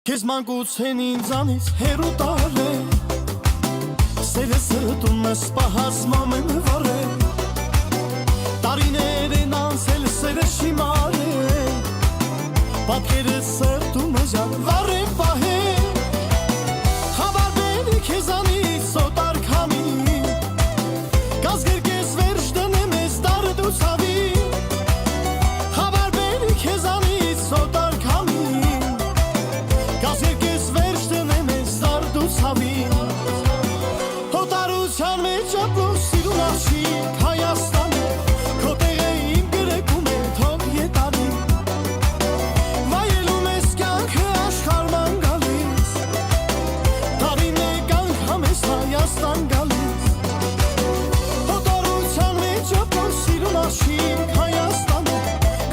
Քեզ մանկության ինձանից հեռու տարել Սերը սրտումս պահասմամ եմ վարել Տարիներ են անցել սերը շիմարել Պատկերը սրտումը ժան վարեմ պահել Հավարվել քեզանից սոտար քամին Կազգեր կես վերջ դնեմ ես դարդու ցավի Հավարվել քեզանից սոտար քամին Կազգեր կես վերջ դնեմ ես դարդու ցավի Հոտարության մեջ ապրող սիրուն աղջիկ Հայաստանը Քո տեղը իմ գրեքում է թող ետանի Վայելում ես կյանքը աշխարհման գալիս Տարին մեկ անգամ ես Հայաստան գալիս Հոտարության մեջ ապրող սիրուն աղջիկ Հայաստանը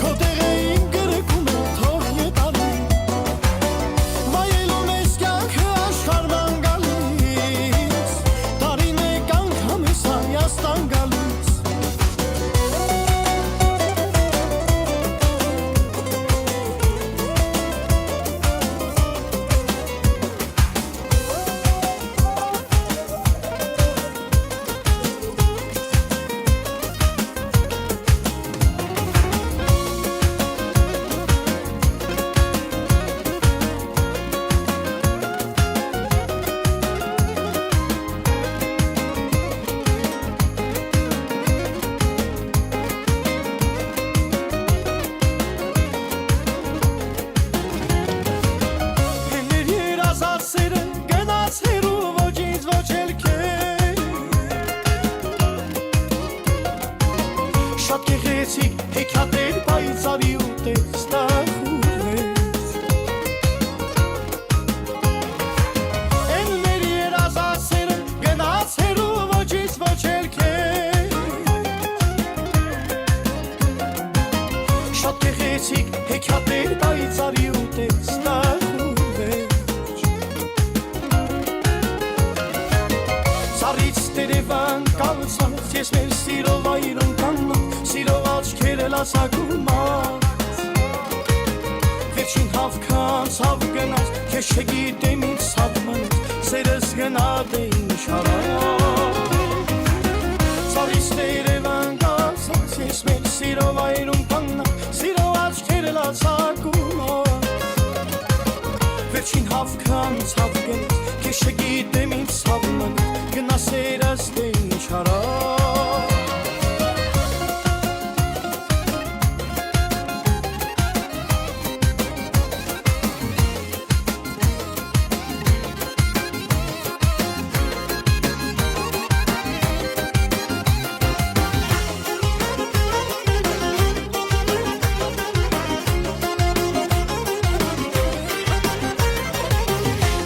Քո տեղը իմ գրեքում է թող ետանի Վայելում ես կյանքը աշխարհման գալիս Տարին մեկ անգամ ես Հայաստան գալիս Հեներ երազած սերը գնաց հեռու ոչ ինձ ոչ էլ քեզ Շատ գեղեցիկ հեքիաթեր պայծառի ու տեստախուրես Հեներ երազած սերը գնաց հեռու ոչ ինձ ոչ էլ քեզ Շատ գեղեցիկ հեքիաթեր պայծառի ու տեստախուրես Սարից տերևան կալցած ես մեր սիրով այրում կաննամ Սիրով աչքերը լասակումած Վերջին հավքան ցավ գնաց Քեզ չգիտեմ ինչ ցավ մնաց Սերս գնաց է ինչ արած Սարից տերևան կալցած ես մեր սիրով այրում կաննամ Սիրով աչքերը լասակումած Վերջին հավքան ցավ գնաց Քեզ չգիտեմ ինչ ցավ մնաց Գնա սերս դե ինչ արած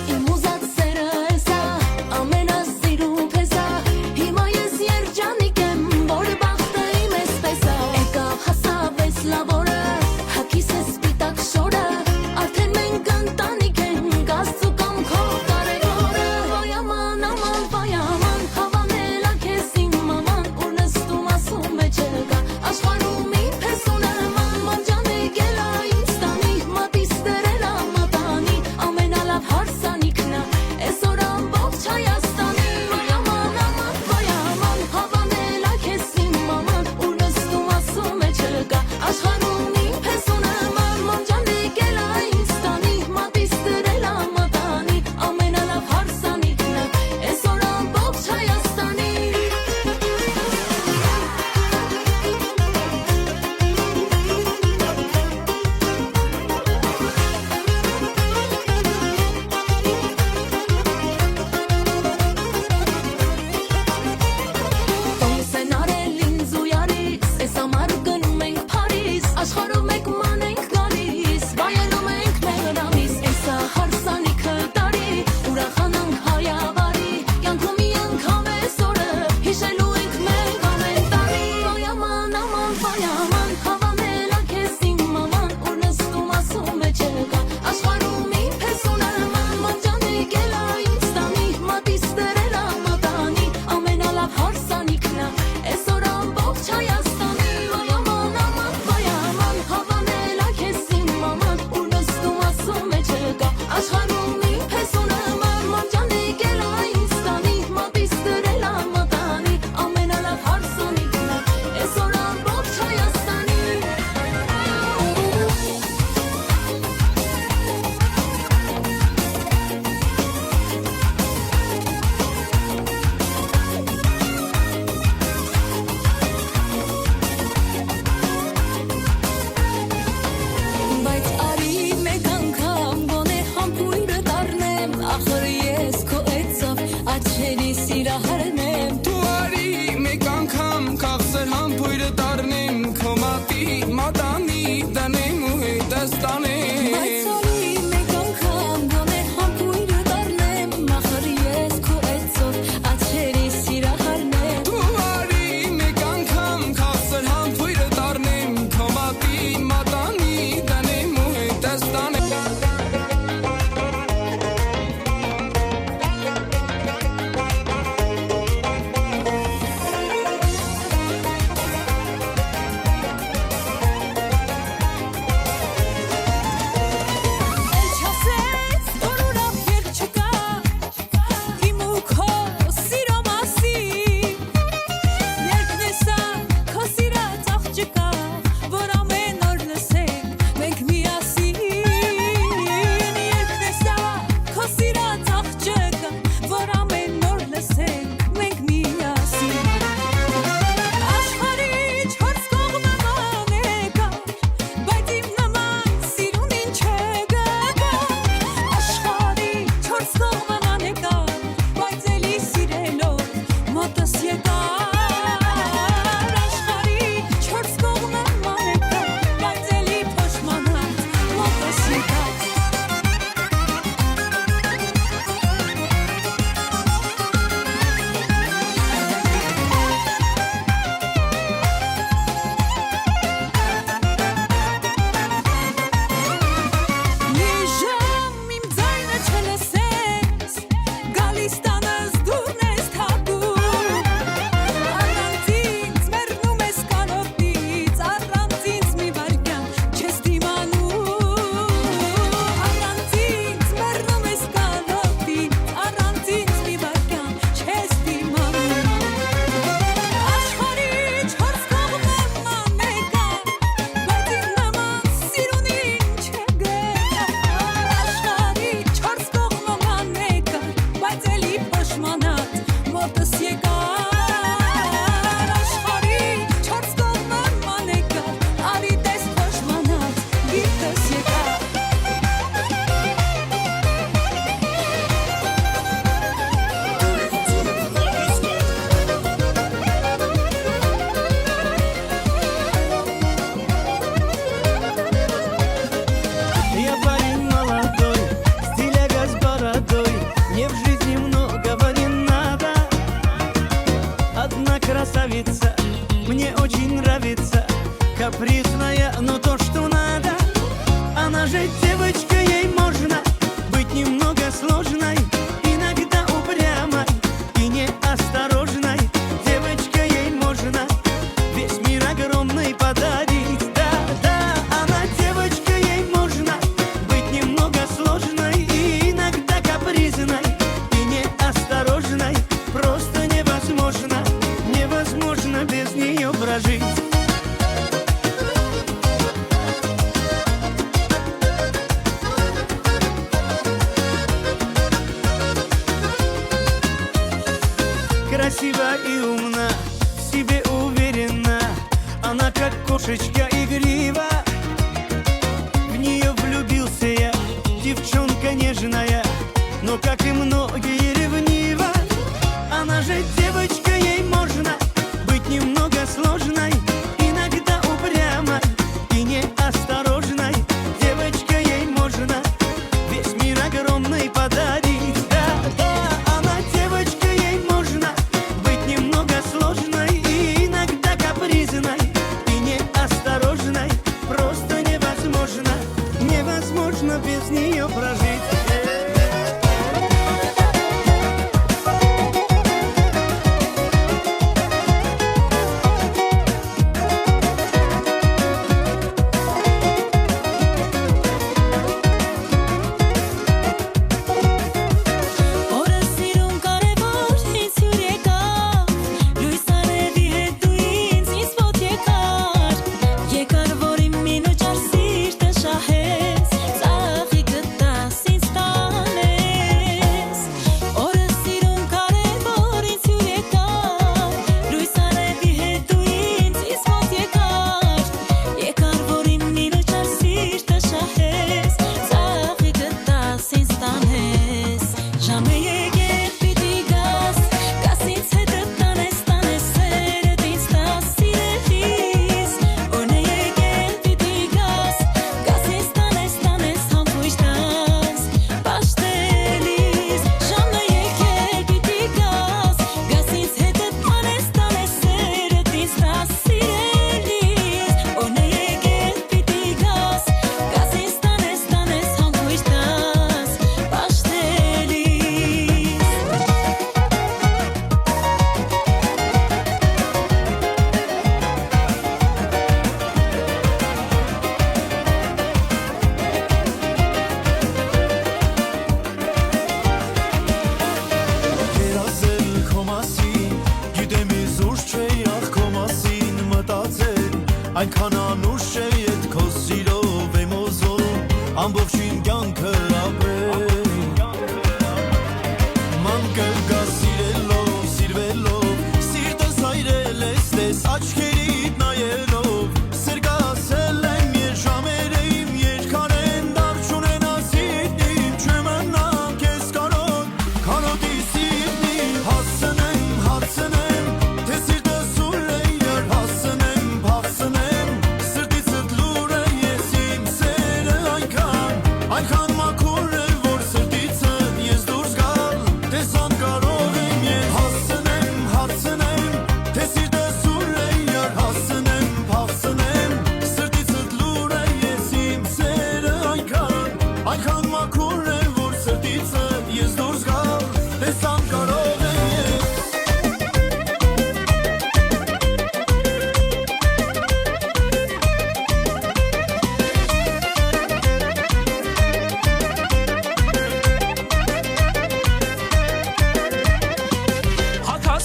Իմ ուզած սերը էսա, ամենասիրուն քեզա Հիմա ես երջան Кошечка игрива, в нее влюбился я. Девчонка нежная, но как и многие ревнива. Она же девочка, ей можно быть немного сложной, иногда упрямой и неосторожной. Девочка, ей можно весь мир огромный подарить. Да, да, она девочка, ей можно быть немного сложной и иногда капризной и неосторожной. Просто невозможно, невозможно без нее прожить. Այնքան անուշ է ետ քո սիրով եմ ուզում ամբողջին կյանքը ապրել Ման կգա սիրելով, սիրվելով Սիրտս հայրել ես տես աչքերիդ նայելով Սրկասել եմ ես ժամերը իմ երկար են դար չունենաս իմ չմնամ կեզ կարոտ իսիպնի Հասնեմ, հարցնեմ, թե սիրտս ուր է եր հասնեմ, փախսնեմ Այնքան մաքուր է, որ սրտիցը ես դուրս գալ Տեսան կարող եմ ես հասնեմ, հարցնեմ Թե սիրտս ուր է յար հասնեմ, փախսնեմ Սրտիցդ լուր է ես իմ սերը Այնքան մաքուր է, որ սրտիցը ես դուրս գալ Տեսան կարող եմ ես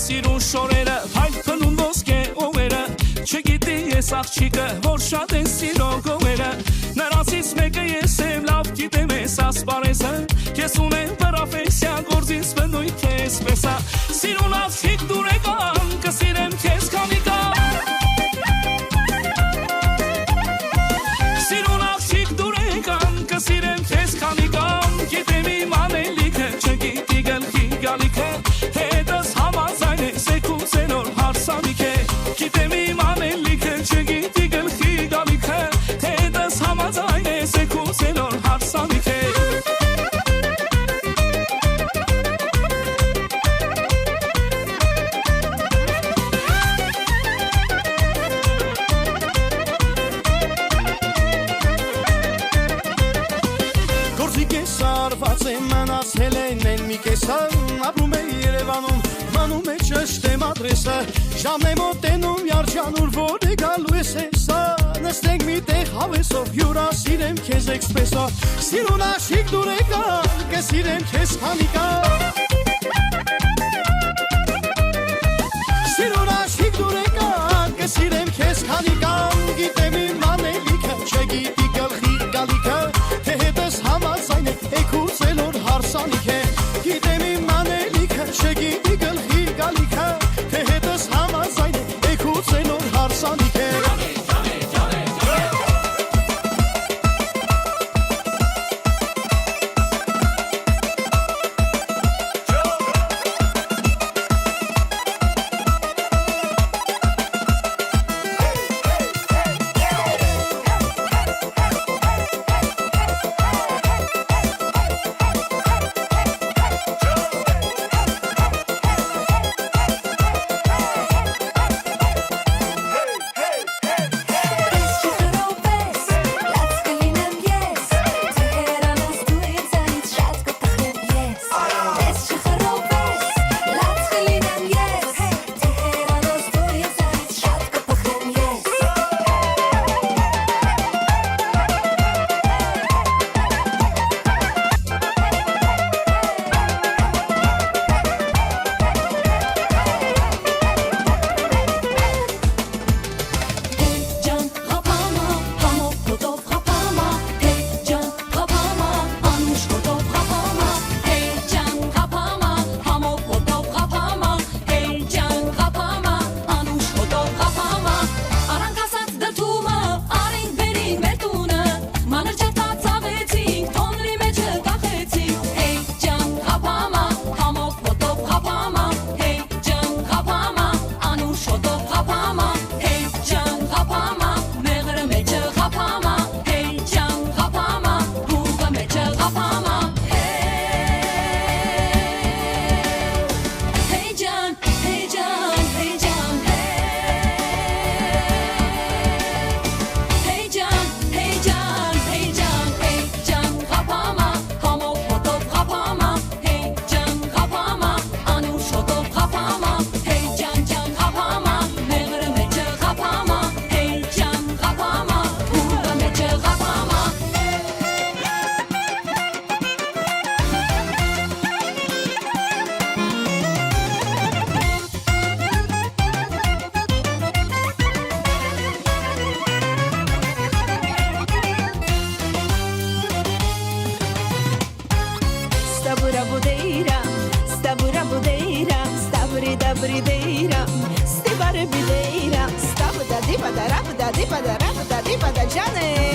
Սիրուն շորերը, հայլփնում ոսկե օղերը Չգիտի ես աղջիկը, որ շատ են սիրող գողերը Նրանցից մեկը ես եմ, լավ գիտեմ ես ասպարեսը Ես ունեմ պրոֆեսիա, գործից բնույթ ես պեսա Սիրուն աղջիկ դուրեկան, կսիրեմ քեզ քանի կան Սիրուն աղջիկ դուրեկան, կսիրեմ քեզ քանի կան Գիտեմ իմ անելիքը, չգիտի գլխի գալիքը Հետս համաձայն ես եկուցենոր հարսանիք է Գիտեմ իմ անելիքը, չգիտի գլխի գալիքը Հետս համաձայն ես եկուցենոր հարսանիք է Գործիկ ես արված եմ մնացել են մի կեսան Ապրում է Երևանում, մանում է ճշտեմ ադրեսը Ժամն է մոտենում յարջանուր, որ է գալու ես հեսա Նստենք մի տեղ հավեսով, հյուրասիրեմ քեզ էքսպեսա Սիրուն աշիկ դուր եկան, կսիրեմ քեզ քանի կան Սիրուն աշիկ դուր եկան, կսիրեմ քեզ քանի կան Գիտեմ իմ անելիքը, չգիտի գլխի գալիքը Թե հետս համաձայն է, եկուցելով հարսանիք է Գիտեմ իմ անելիքը, չգիտի գլխի գալիքը Թե հետս համաձայն է, եկուցելով հարսանիք է Stabura budeira, stabura budeira, staburi dabri deira, stibare bideira, stabuda dipada rabuda dipada rabuda dipada cane.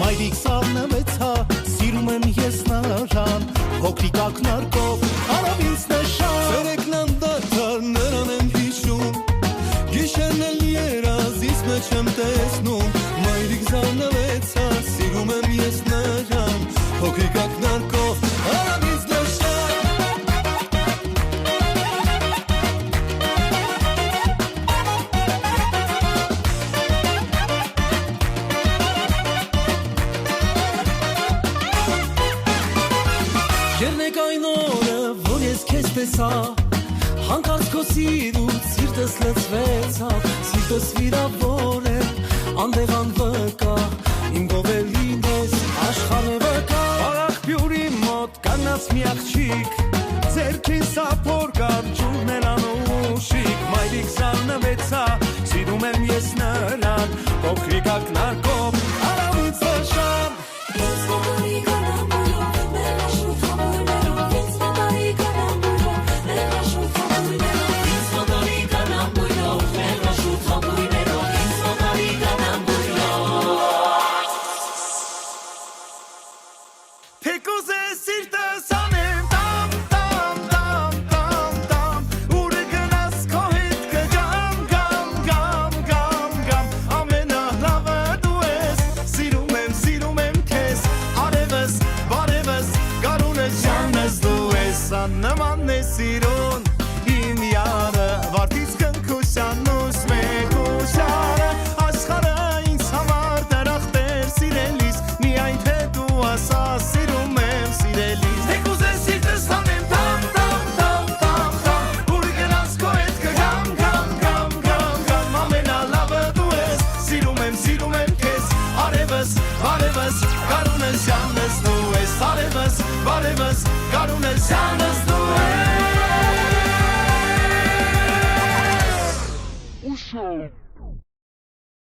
Մայրիկ սառնվեցա, սիրում եմ ես նրան, փոքրիկ ակնարկով, արավ ինձ նշան։ Ցերեկն անդադար նրան եմ հիշում, գիշերն էլ երազիս մեջ եմ տեսնում, մայրիկ սառնվեցա, սիրում եմ ես նրան, տեսա Հանկարծ քո սիրուց սիրտս լցվեցավ Սիրտս վիրավոր է Անդեղ անվկա Իմ գովելին ես աշխարհը վկա Աղբյուրի մոտ կանաց մի աղջիկ Ձերքին սափոր կար ջուրն էլ անուշիկ Մայրիկ զարնվեցա Սիրում եմ ես նրան Փոքրիկ ակնարկով Արամից վշան Ինձ մոտարի կանամույրով Մեր աշխուտ համույրներով Ինձ մոտարի կանամույրով Մեր աշխուտ համույրներով Ինձ մոտարի կանամույրով Մեր աշխուտ համույրներով Ինձ մոտարի կանամույրով Թեկուզ է սիրտս անեմ Տամ, տամ, տամ, տամ, տամ Ուրը գնաս քո հետ կգամ Գամ, գամ, գամ, գամ Ամենալավը դու ես Սիրում եմ քեզ Արևս, բարևս Գարունս, ջանս դու ես Աննման է սիրուն Իմ յարը Վարդից կնքուշանուս մեկ ուշարը Աշխարը ինձ համար դրախտ էր սիրելիս Միայն թե դու ասաս Սիրում եմ սիրելիս Թեկուզ է սիրտս անեմ Տամ, տամ, տամ, տամ, տամ Ուր գնաս քո հետ կգամ Գամ, գամ, գամ, գամ Ամենալավը դու ես Սիրում եմ քեզ Արևս, բարևս Գարունս, ջանս դու ես Արևս, բարևս Գարունս, ջանս